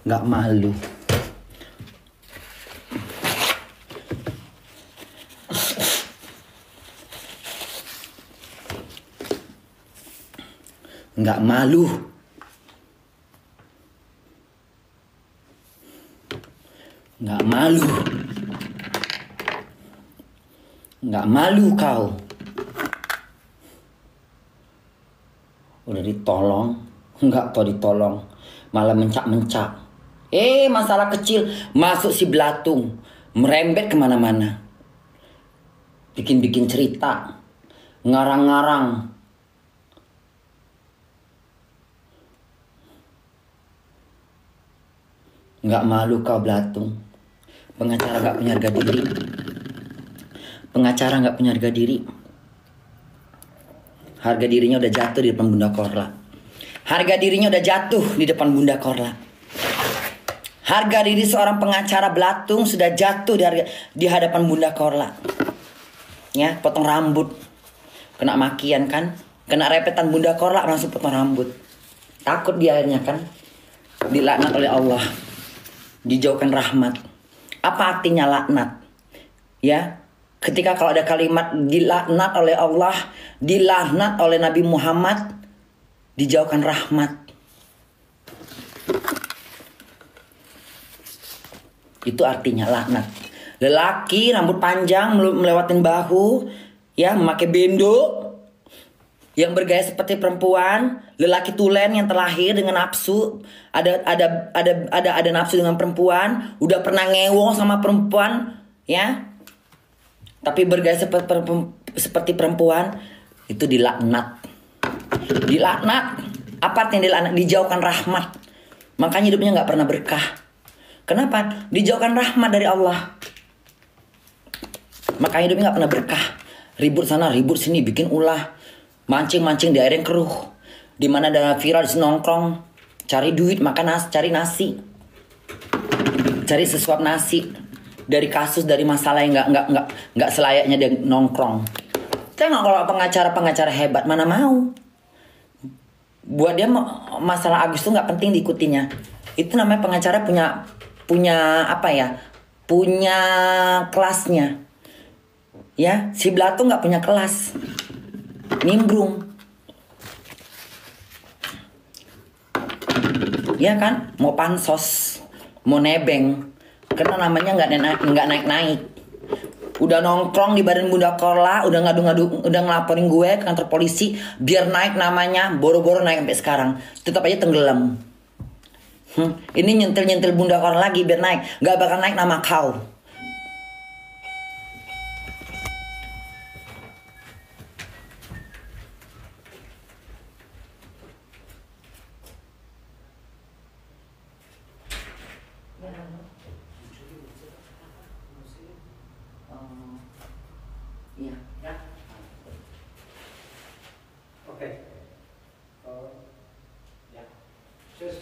Nggak malu. Nggak malu. Nggak malu. Nggak malu kau. Udah ditolong, nggak tau ditolong, malah mencak-mencak. Masalah kecil, masuk si belatung, merembet kemana-mana. Bikin-bikin cerita, ngarang-ngarang. Nggak malu kau belatung. Pengacara nggak punya harga diri. Pengacara nggak punya harga diri. Harga dirinya udah jatuh di depan Bunda Korla. Harga dirinya udah jatuh di depan Bunda Korla. Harga diri seorang pengacara belatung sudah jatuh di hadapan Bunda Korla. Ya, potong rambut. Kena makian kan? Kena repetan Bunda Korla langsung potong rambut. Takut dia akhirnya kan? Dilaknat oleh Allah. Dijauhkan rahmat. Apa artinya laknat? Ya, ketika kalau ada kalimat dilaknat oleh Allah, dilaknat oleh Nabi Muhammad, dijauhkan rahmat. Itu artinya laknat. Lelaki rambut panjang melewatin bahu, ya, memakai bendo, yang bergaya seperti perempuan, lelaki tulen yang terlahir dengan nafsu, ada nafsu dengan perempuan, udah pernah ngewong sama perempuan, ya, tapi bergaya seperti perempuan, itu dilaknat. Dilaknat. Apa artinya dilaknat? Dijauhkan rahmat. Makanya hidupnya nggak pernah berkah. Kenapa? Dijauhkan rahmat dari Allah. Makanya hidupnya nggak pernah berkah. Ribut sana, ribut sini, bikin ulah, mancing-mancing di air yang keruh. Di mana ada viral nongkrong, cari duit, makan nasi, cari nasi, cari sesuap nasi. Dari kasus, dari masalah yang nggak selayaknya dia nongkrong. Tengok kalau pengacara hebat, mana mau? Buat dia masalah Agus tuh nggak penting diikutinya. Itu namanya pengacara punya apa ya? Punya kelasnya. Ya, si belatung nggak punya kelas. Nimbrung. Ya kan? Mau pansos, mau nebeng. Karena namanya nggak naik. Udah nongkrong di badan Bunda Korla, udah ngadu-ngadu, udah ngelaporin gue ke kantor polisi biar naik namanya, boro-boro naik sampai sekarang. Tetap aja tenggelam. Ini nyentil-nyentil Bunda Korla lagi biar naik, nggak bakal naik nama kau. Iya. Ya. Oke. Ya. Terus.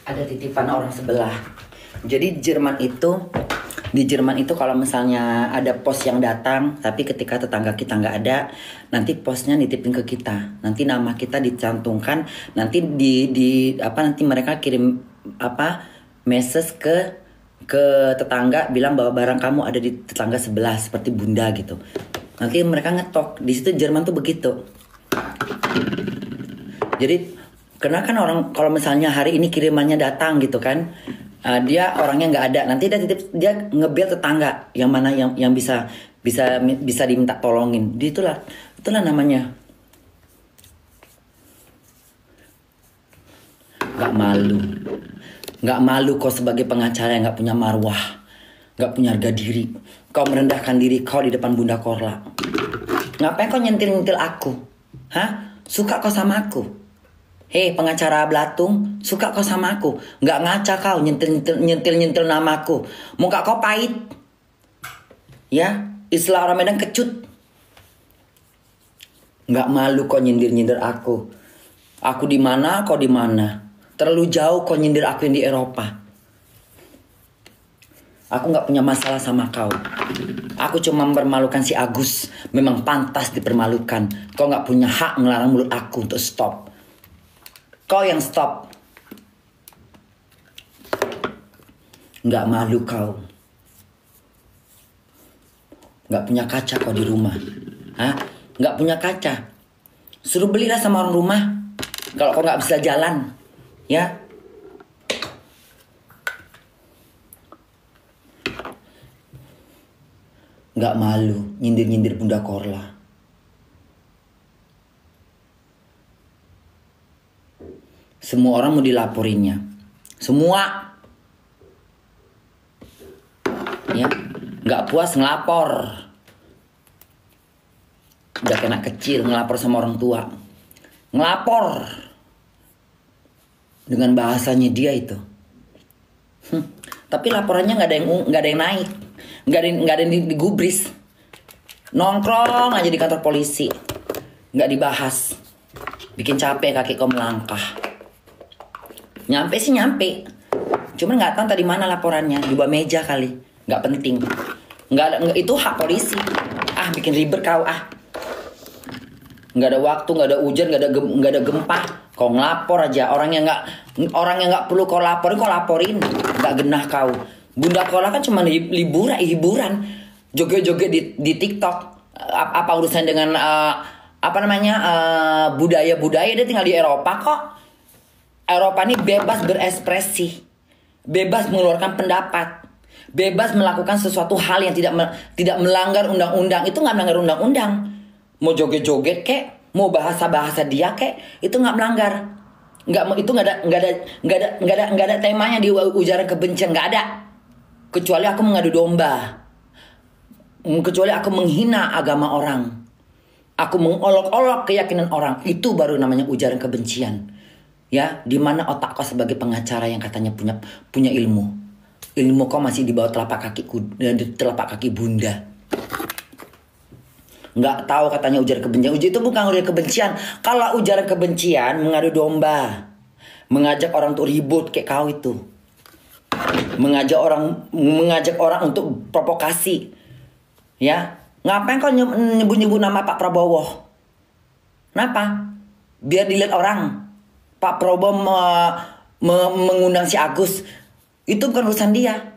Ada titipan orang sebelah. Jadi di Jerman itu kalau misalnya ada pos yang datang, tapi ketika tetangga kita nggak ada, nanti posnya nitipin ke kita. Nanti nama kita dicantumkan, nanti nanti mereka kirim message ke tetangga bilang bahwa barang kamu ada di tetangga sebelah seperti Bunda gitu. Nanti mereka ngetok. Di situ Jerman tuh begitu. Jadi karena kan orang kalau misalnya hari ini kirimannya datang gitu kan, dia orangnya nggak ada, nanti dia ngebel tetangga yang mana yang bisa diminta tolongin. Itulah namanya. Nggak malu kau sebagai pengacara yang nggak punya marwah, nggak punya harga diri. Kau merendahkan diri kau di depan Bunda Korla. Ngapain kau nyentil aku? Hah? Suka kau sama aku? Hei pengacara belatung, suka kau sama aku? Nggak ngaca kau nyentil namaku. Muka kau pahit. Ya, istilah orang Medan kecut. Nggak malu kau nyindir aku. Aku di mana, kau di mana? Terlalu jauh kau nyindir aku yang di Eropa. Aku nggak punya masalah sama kau. Aku cuma mempermalukan si Agus. Memang pantas dipermalukan. Kau nggak punya hak ngelarang mulut aku untuk stop. Kau yang stop. Nggak malu kau. Nggak punya kaca kau di rumah. Hah? Nggak punya kaca. Suruh belilah sama orang rumah. Kalau kau nggak bisa jalan. Ya. Nggak malu nyindir-nyindir Bunda Korla. Semua orang mau dilaporinnya. Semua. Ya. Nggak puas ngelapor. Udah kena kecil ngelapor sama orang tua. Ngelapor. Dengan bahasanya dia itu. Tapi laporannya nggak ada yang naik. Nggak ada yang digubris. Nongkrong aja di kantor polisi. Nggak dibahas. Bikin capek kaki kau melangkah. Nyampe sih nyampe. Cuman nggak tahu tadi mana laporannya. Di bawah meja kali. Nggak penting. Nggak, itu hak polisi. Ah bikin ribet kau ah. Nggak ada waktu, nggak ada hujan, nggak ada gempa. Kau ngelapor aja. Orang yang nggak perlu kau laporin. Nggak genah kau. Bunda Korla kan cuma hiburan. Joget-joget di TikTok. Apa urusan dengan budaya-budaya? Dia tinggal di Eropa kok. Eropa ini bebas berekspresi, bebas mengeluarkan pendapat, bebas melakukan sesuatu hal yang tidak melanggar undang-undang. Itu nggak melanggar undang-undang. Mau joget-joget kek, mau bahasa-bahasa dia kek, itu nggak melanggar. Itu nggak ada temanya di ujaran kebencian, nggak ada. Kecuali aku mengadu domba, kecuali aku menghina agama orang, aku mengolok-olok keyakinan orang, itu baru namanya ujaran kebencian. Ya, di mana otak kau sebagai pengacara yang katanya punya ilmu kau masih di bawah telapak kaki bunda. Nggak tahu katanya ujaran kebencian. Itu bukan ujaran kebencian. Kalau ujaran kebencian mengadu domba, mengajak orang untuk ribut kayak kau itu, mengajak orang untuk provokasi. Ya, ngapain kau nyebut nama Pak Prabowo? Kenapa? Biar dilihat orang. Pak Prabowo mengundang si Agus. Itu bukan urusan dia.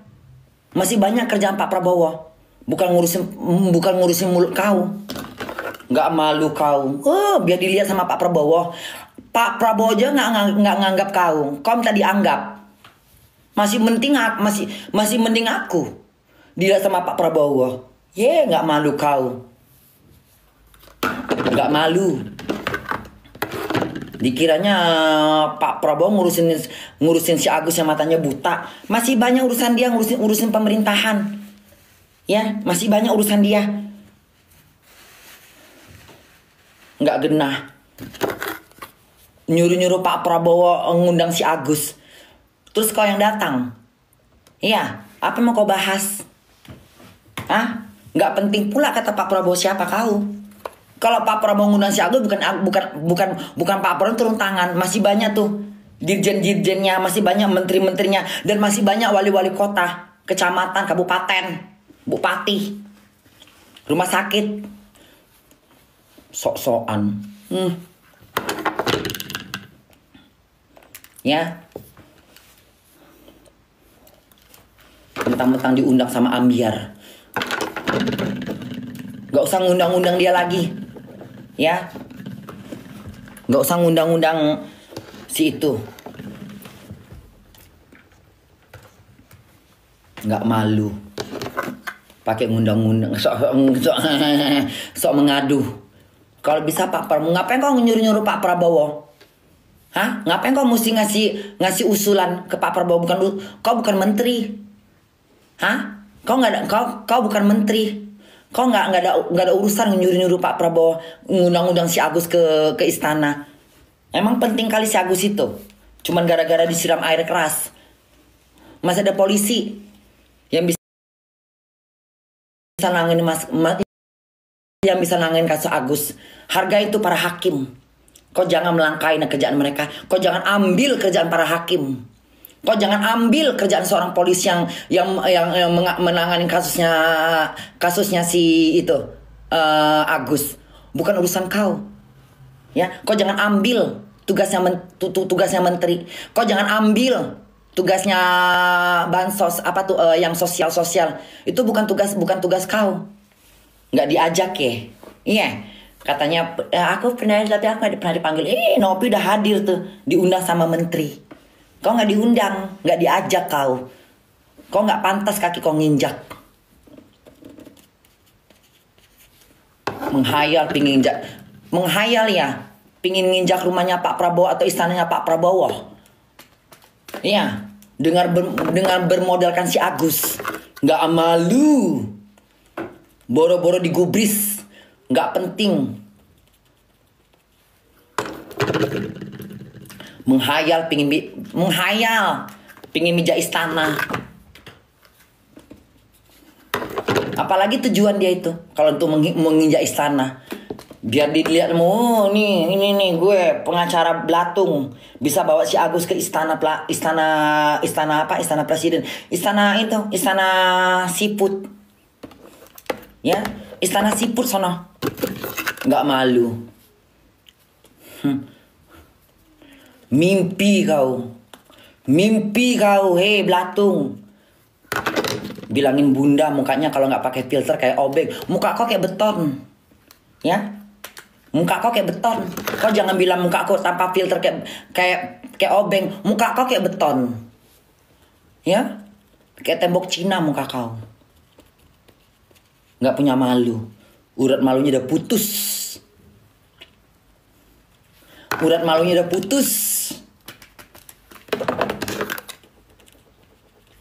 Masih banyak kerjaan Pak Prabowo. Bukan ngurusin mulut kau. Nggak malu kau. Biar dilihat sama Pak Prabowo. Pak Prabowo aja nggak nganggap kau. Kau minta dianggap. Masih mending aku. Dilihat sama Pak Prabowo. Nggak malu kau. Nggak malu. Dikiranya Pak Prabowo ngurusin si Agus yang matanya buta. Masih banyak urusan dia ngurusin pemerintahan. Ya, masih banyak urusan dia. Nggak genah. Nyuruh-nyuruh Pak Prabowo ngundang si Agus. Terus kau yang datang. Iya, apa mau kau bahas? Nggak penting pula kata Pak Prabowo siapa kau. Kalau Pak Prabowo ngundang si Agus bukan Pak Prabowo turun tangan. Masih banyak tuh dirjen-dirjennya, masih banyak menteri-menterinya, dan masih banyak wali-wali kota, kecamatan, kabupaten, bupati, rumah sakit. Sok-sokan. Ya. Mentang-mentang diundang sama Ambiar. Gak usah ngundang-undang dia lagi. Ya. Gak usah ngundang-undang si itu. Gak malu. Pakai ngundang-undang. Sok mengadu. Kalau bisa Pak Prabowo. Ngapain kau nyuruh-nyuruh Pak Prabowo? Ngapain kau mesti ngasih usulan ke Pak Prabowo? Kau bukan menteri. Kau bukan menteri. Kau nggak ada urusan nyuruh-nyuruh Pak Prabowo ngundang-undang si Agus ke istana. Emang penting kali si Agus itu. Cuman gara-gara disiram air keras. Masih ada polisi yang bisa nangin yang bisa nangin kasus Agus. Harga itu para hakim. Kau jangan melangkahi kerjaan mereka. Kau jangan ambil kerjaan para hakim. Kau jangan ambil kerjaan seorang polisi yang menangani kasusnya si itu Agus. Bukan urusan kau. Ya, kau jangan ambil tugasnya menteri. Kau jangan ambil tugasnya bansos yang sosial. Itu bukan tugas kau. Nggak diajak ya. Iya. Katanya aku pernah tapi aku nggak pernah dipanggil. Nopi udah hadir tuh, diundang sama menteri. Kau nggak diundang, nggak diajak kau. Kau nggak pantas kaki kau nginjak. Menghayal ya, pingin nginjak rumahnya Pak Prabowo atau istananya Pak Prabowo. Iya, dengan bermodalkan si Agus, nggak malu, boro-boro digubris, nggak penting. Menghayal, pingin meja istana. Apalagi tujuan dia itu, kalau untuk menginjak istana. Biar dilihat, ini nih gue pengacara belatung, bisa bawa si Agus ke istana presiden, istana siput, ya, istana siput sono, nggak malu, mimpi kau, hei belatung, bilangin bunda mukanya kalau nggak pakai filter kayak obeng, muka kau kayak beton, ya. Muka kau kayak beton. Kau jangan bilang muka kau tanpa filter kayak obeng. Muka kau kayak beton. Ya? Kayak tembok Cina muka kau. Nggak punya malu. Urat malunya udah putus.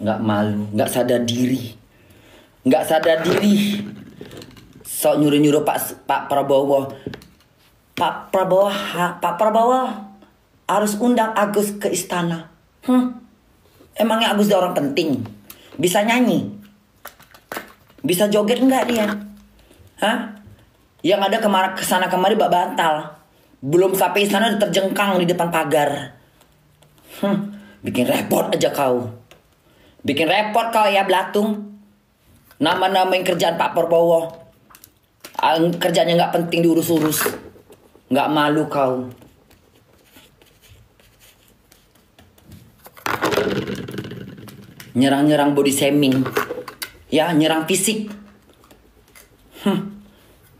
Nggak malu, nggak sadar diri. Sok nyuruh Pak Prabowo. Pak Prabowo harus undang Agus ke istana. Emangnya Agus dia orang penting? Bisa nyanyi? Bisa joget enggak dia? Yang ada kesana kemari bak bantal. Belum sampai istana udah terjengkang di depan pagar. Bikin repot aja kau. Bikin repot kau ya belatung. Nama-namain kerjaan Pak Prabowo. Kerjanya nggak penting diurus-urus. Nggak malu kau. Nyerang body shaming. Ya, nyerang fisik.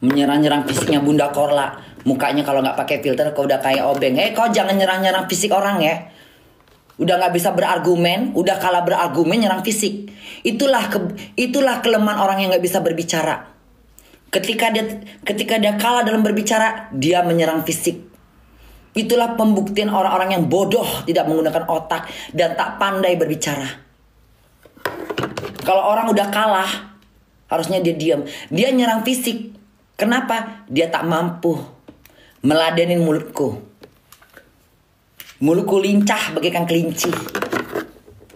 Menyerang fisiknya Bunda Korla. Mukanya kalau nggak pakai filter kau udah kayak obeng. Kau jangan nyerang fisik orang ya. Udah nggak bisa berargumen, udah kalah berargumen nyerang fisik. Itulah kelemahan orang yang nggak bisa berbicara. Ketika dia kalah dalam berbicara, dia menyerang fisik. Itulah pembuktian orang-orang yang bodoh, tidak menggunakan otak dan tak pandai berbicara. Kalau orang udah kalah, harusnya dia diam. Dia nyerang fisik. Kenapa? Dia tak mampu meladenin mulutku. Mulutku lincah bagaikan kelinci.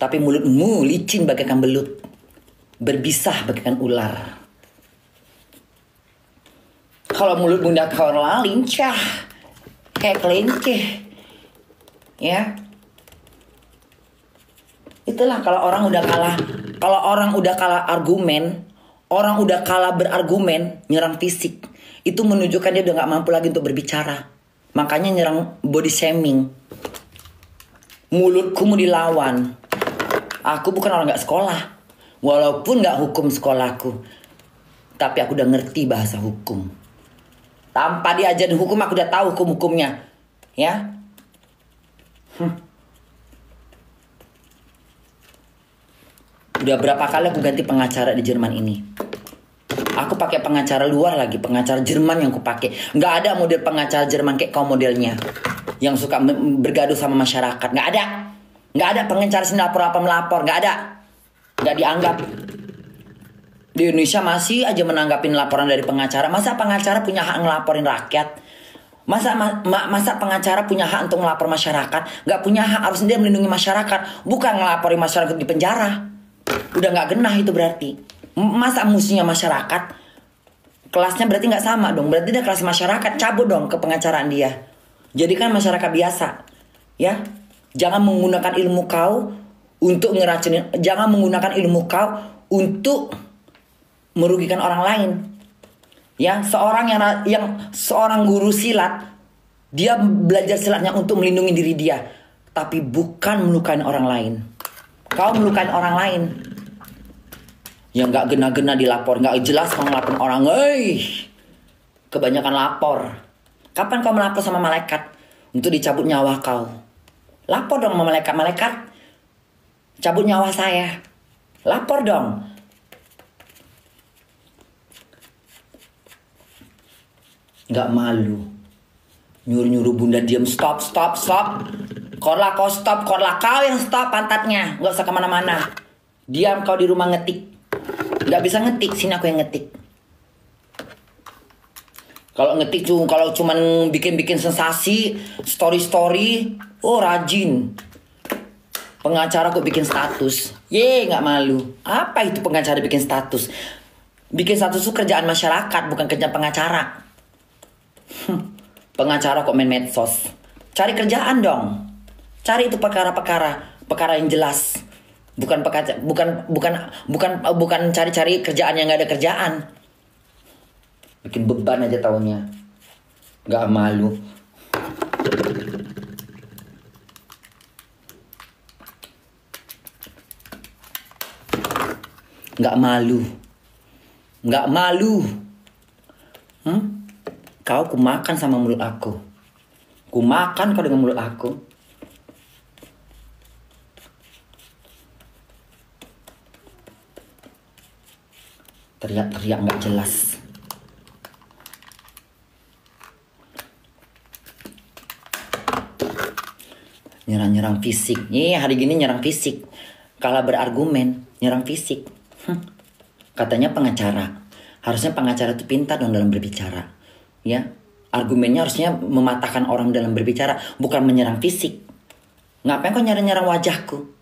Tapi mulutmu licin bagaikan belut. Berbisah bagaikan ular. Kalau mulut Bunda Korla lincah kayak kelinci, ya. Itulah kalau orang udah kalah. Kalau orang udah kalah argumen, orang udah kalah berargumen, nyerang fisik, itu menunjukkan dia udah nggak mampu lagi untuk berbicara. Makanya nyerang body shaming. Mulutku mau dilawan. Aku bukan orang nggak sekolah, walaupun nggak hukum sekolahku, tapi aku udah ngerti bahasa hukum. Tanpa diajarin hukum aku udah tahu hukum-hukumnya. Ya. Udah berapa kali aku ganti pengacara di Jerman ini. Aku pakai pengacara luar lagi, pengacara Jerman yang aku pakai. Nggak ada model pengacara Jerman kayak kau modelnya. Yang suka bergaduh sama masyarakat. Nggak ada pengacara sini melapor. Nggak ada. Nggak dianggap. Di Indonesia masih aja menanggapin laporan dari pengacara. Masa pengacara punya hak ngelaporin rakyat? Masa pengacara punya hak untuk melapor masyarakat? Nggak punya hak, harus dia melindungi masyarakat. Bukan ngelapori masyarakat di penjara. Udah nggak genah itu berarti. Masa musuhnya masyarakat? Kelasnya berarti nggak sama dong. Berarti dia kelas masyarakat, cabut dong ke pengacaraan dia. Jadi kan masyarakat biasa. Ya, jangan menggunakan ilmu kau untuk ngeracunin. Jangan menggunakan ilmu kau untuk merugikan orang lain. Ya, seorang guru silat, dia belajar silatnya untuk melindungi diri dia, tapi bukan melukai orang lain. Kau melukai orang lain, yang nggak gena-gena dilapor, nggak jelas kau ngelapor orang, kebanyakan lapor. Kapan kau melapor sama malaikat untuk dicabut nyawa kau? Lapor dong sama malaikat, cabut nyawa saya. Lapor dong. Nggak malu. Nyuruh-nyuruh bunda diam. Stop. Korla kau stop. Korla kau yang stop pantatnya. Nggak usah kemana-mana. Diam kau di rumah ngetik. Nggak bisa ngetik. Sini aku yang ngetik. Kalau ngetik kalau cuman bikin-bikin sensasi, story, oh rajin. Pengacara kok bikin status. Nggak malu. Apa itu pengacara bikin status? Bikin status itu kerjaan masyarakat, bukan kerjaan pengacara. Pengacara kok main medsos. Cari kerjaan dong. Cari itu perkara yang jelas. Bukan cari-cari kerjaan yang nggak ada kerjaan. Bikin beban aja taunya. Nggak malu. Nggak malu. Kau kumakan sama mulut aku. Kumakan kau dengan mulut aku. Teriak-teriak nggak jelas. Nyerang-nyerang fisik. Hari gini nyerang fisik. Kalah berargumen, nyerang fisik. Katanya pengacara. Harusnya pengacara itu pintar dong dalam berbicara. Ya, argumennya harusnya mematahkan orang dalam berbicara, bukan menyerang fisik. Ngapain kau nyerang wajahku?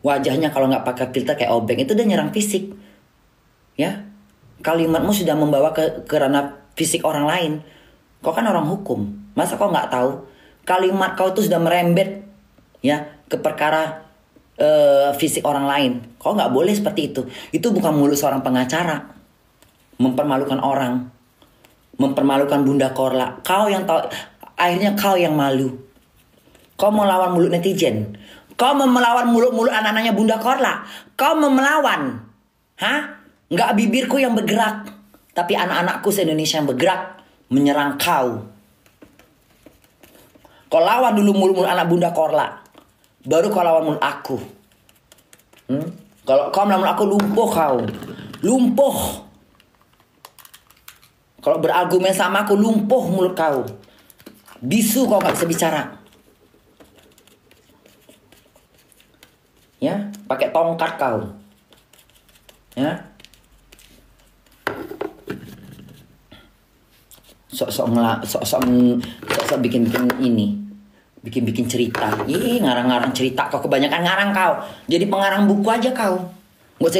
Wajahnya kalau nggak pakai filter kayak obeng itu udah nyerang fisik. Ya, kalimatmu sudah membawa ke ranah fisik orang lain. Kau kan orang hukum, masa kau nggak tahu? Kalimat kau itu sudah merembet ya ke perkara fisik orang lain. Kau nggak boleh seperti itu. Itu bukan mulut seorang pengacara. Mempermalukan orang. Mempermalukan Bunda Korla. Kau yang tahu, akhirnya kau yang malu. Kau mau lawan mulut netizen. Kau mau melawan mulut-mulut anak-anaknya Bunda Korla. Kau mau melawan. Nggak bibirku yang bergerak, tapi anak-anakku se-Indonesia yang bergerak menyerang kau. Kau lawan dulu mulut-mulut anak Bunda Korla, baru kau lawan mulut aku. Kalau kau melawan mulut aku, lumpuh kau. Lumpuh. Kalau berargumen sama aku, lumpuh mulut kau. Bisu kau gak bisa bicara. Ya, pakai tongkat kau. Ya. Sok-sok bikin-bikin ini. Bikin-bikin cerita. Ngarang-ngarang cerita. Kau kebanyakan ngarang kau. Jadi pengarang buku aja kau. Gak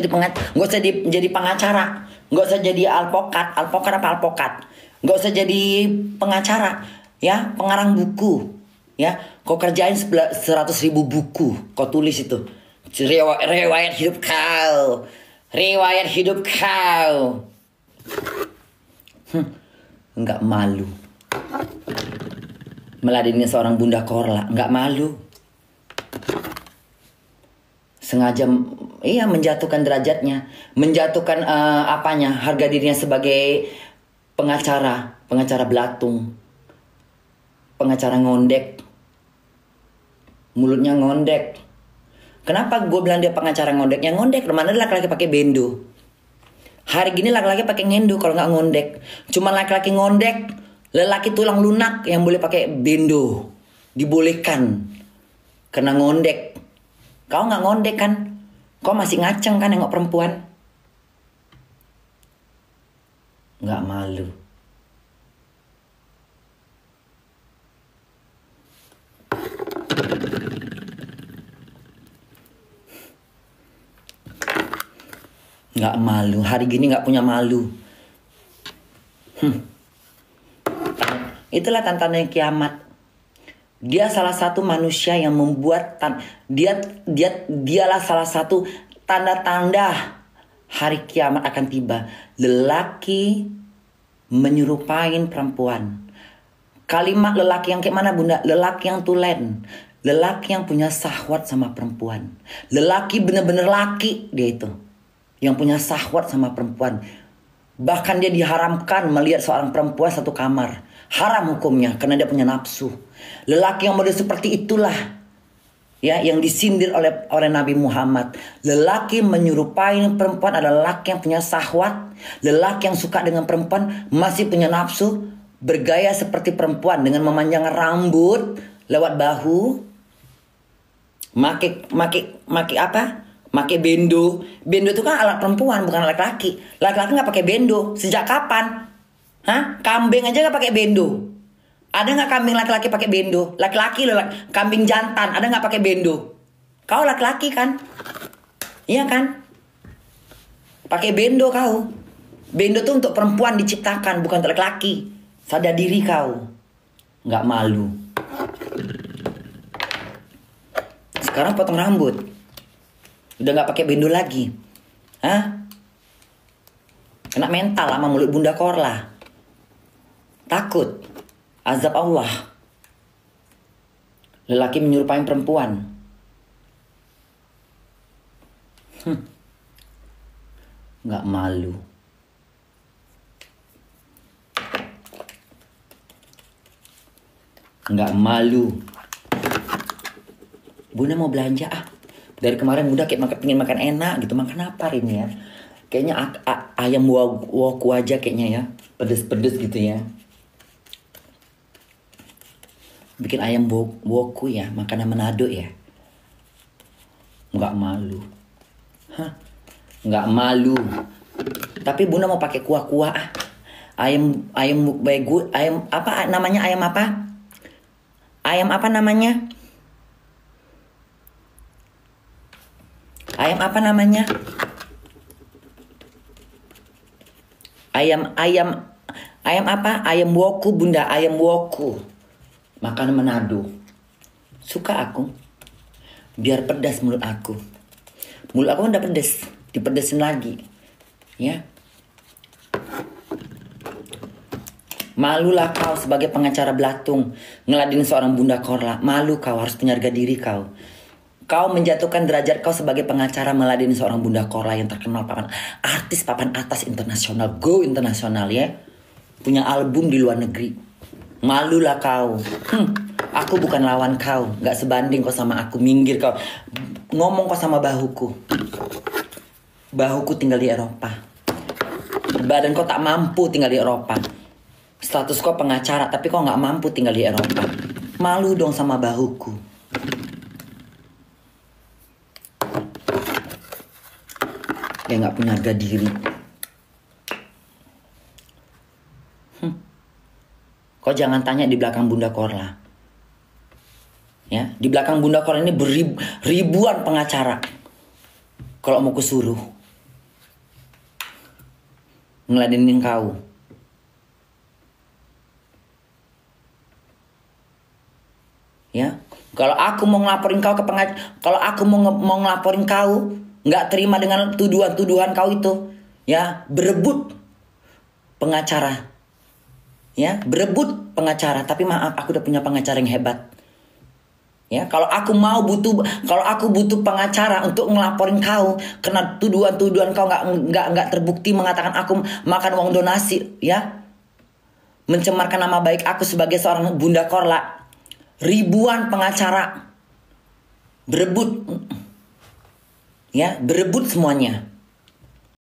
usah jadi pengacara. Gak usah jadi alpokat. Gak usah jadi pengacara. Ya, pengarang buku. Ya, kau kerjain 100.000 buku. Kau tulis itu. Riwayat hidup kau. Nggak malu. Meladeni seorang Bunda Korla. Nggak malu. Sengaja menjatuhkan derajatnya, menjatuhkan harga dirinya sebagai pengacara belatung, pengacara ngondek, mulutnya ngondek. Kenapa gue bilang dia pengacara ngondek? Yang ngondek mana laki-laki pakai bendo. Hari gini laki-laki pakai ngendo kalau nggak ngondek. Cuma laki-laki ngondek, lelaki tulang lunak yang boleh pakai bendo, dibolehkan karena ngondek. Kau nggak ngondek kan? Kau masih ngaceng kan nengok perempuan? Nggak malu. Nggak malu, hari gini nggak punya malu. Itulah tanda-tanda kiamat. Dia salah satu manusia yang membuat dialah salah satu tanda-tanda hari kiamat akan tiba. Lelaki menyerupain perempuan. Kalimat lelaki yang kayak mana bunda? Lelaki yang tulen. Lelaki yang punya syahwat sama perempuan. Lelaki bener-bener laki dia itu. Yang punya syahwat sama perempuan. Bahkan dia diharamkan melihat seorang perempuan satu kamar. Haram hukumnya karena dia punya nafsu. Lelaki yang model seperti itulah ya yang disindir oleh Nabi Muhammad. Lelaki menyerupai perempuan adalah lelaki yang punya syahwat. Lelaki yang suka dengan perempuan, masih punya nafsu, bergaya seperti perempuan dengan memanjangkan rambut lewat bahu. Make apa? Pakai bendo. Bendo itu kan alat perempuan, bukan alat laki. Laki-laki nggak pakai bendo. Sejak kapan? Hah? Kambing aja nggak pakai bendo. Ada nggak kambing laki-laki pakai bendo? Laki-laki loh, kambing jantan. Ada nggak pakai bendo? Kau laki-laki kan? Iya kan? Pakai bendo kau. Bendo tuh untuk perempuan diciptakan, bukan untuk laki-laki. Sadar diri kau. Nggak malu. Sekarang potong rambut. Udah gak pakai bendo lagi. Hah? Kena mental sama mulut Bunda Korla. Takut azab Allah. Lelaki menyerupai perempuan. Gak malu. Gak malu. Bunda mau belanja Dari kemarin Bunda kayak pengen makan enak gitu. Makan apa hari ini ya? Kayaknya ayam woku aja kayaknya ya. Pedes-pedes gitu ya. Bikin ayam woku ya. Makanan Manado ya. Nggak malu. Nggak malu. Tapi Bunda mau pakai kuah-kuah Ayam begu. Ayam apa namanya? Ayam apa? Ayam apa namanya? Ayam apa namanya? Ayam apa? Ayam woku Bunda, ayam woku. Makanan Manado. Suka aku. Biar pedas mulut aku. Mulut aku udah pedas, dipedesin lagi. Ya. Malulah kau sebagai pengacara belatung ngeladenin seorang Bunda Korla. Malu kau, harus punya harga diri kau. Kau menjatuhkan derajat kau sebagai pengacara meladeni seorang Bunda Korla yang terkenal artis papan atas internasional, go internasional ya. Punya album di luar negeri. Malulah kau. Aku bukan lawan kau, gak sebanding kau sama aku, minggir kau. Ngomong kau sama bahuku. Bahuku tinggal di Eropa. Badan kau tak mampu tinggal di Eropa. Status kau pengacara tapi kau gak mampu tinggal di Eropa. Malu dong sama bahuku. Dia gak punya harga diri. Kau jangan tanya di belakang Bunda Korla. Ya, di belakang Bunda Korla ini ribuan pengacara. Kalau mau kusuruh ngeladenin kau. Ya, kalau aku mau ngelaporin kau ke kalau aku mau ngelaporin kau, nggak terima dengan tuduhan-tuduhan kau itu, ya berebut pengacara, ya berebut pengacara. Tapi maaf, aku udah punya pengacara yang hebat. Ya, kalau aku butuh pengacara untuk ngelaporin kau karena tuduhan-tuduhan kau nggak terbukti mengatakan aku makan uang donasi, ya mencemarkan nama baik aku sebagai seorang Bunda Korla. Ribuan pengacara berebut, ya berebut semuanya.